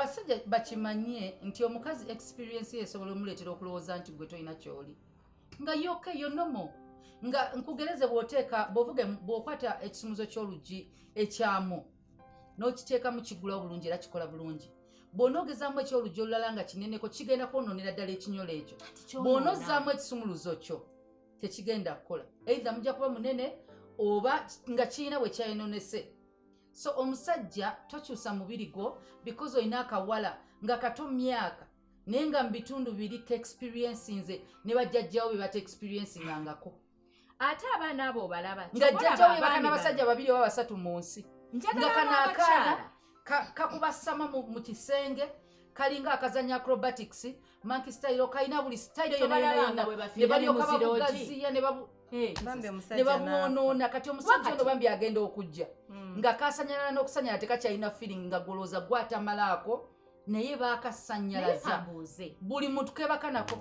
abasajja bakimanye nti omukazi experience esobola omuleetera okulowooza nti gwe tolina kyoli nga yoke yonomo nga nkugereze bw'okwata ekisumuzo ky'oluggi ekyamu n'okiteeka mu kigula obulungi era kikola bulungi bw'onoogezaamu ekyoluggi olulala nga kineneko kigenda kwonoonera ddala ekinyolo ekyo bw'onozzaamu ekisumuluzo kyo tekigenda kukola eitha mujja kuba munene oba nga kirina bwe kyayononese so omusajja tokyusa mubiri gwo because olina akawala nga kato myaka naye nga mu bitundu biri ka experience nze ne bajjajjawo be bata experiencingangako ate abaana abo obalaba nga jjajjawo yebakana abasajja babiri oba basatu mu nsi nga kano akaana kakubasama mu kisenge kalinga akazanya acrobatics monkey style kalina buli style yonna ne balyoka babugaziya ne babwonoona kati omusajja ono bambi agenda okujja nga kasanyalala n'okusanyala tekakyalina feeling nga golooza gwatamalaako naye baakasanyalaza buli muntu kebakanako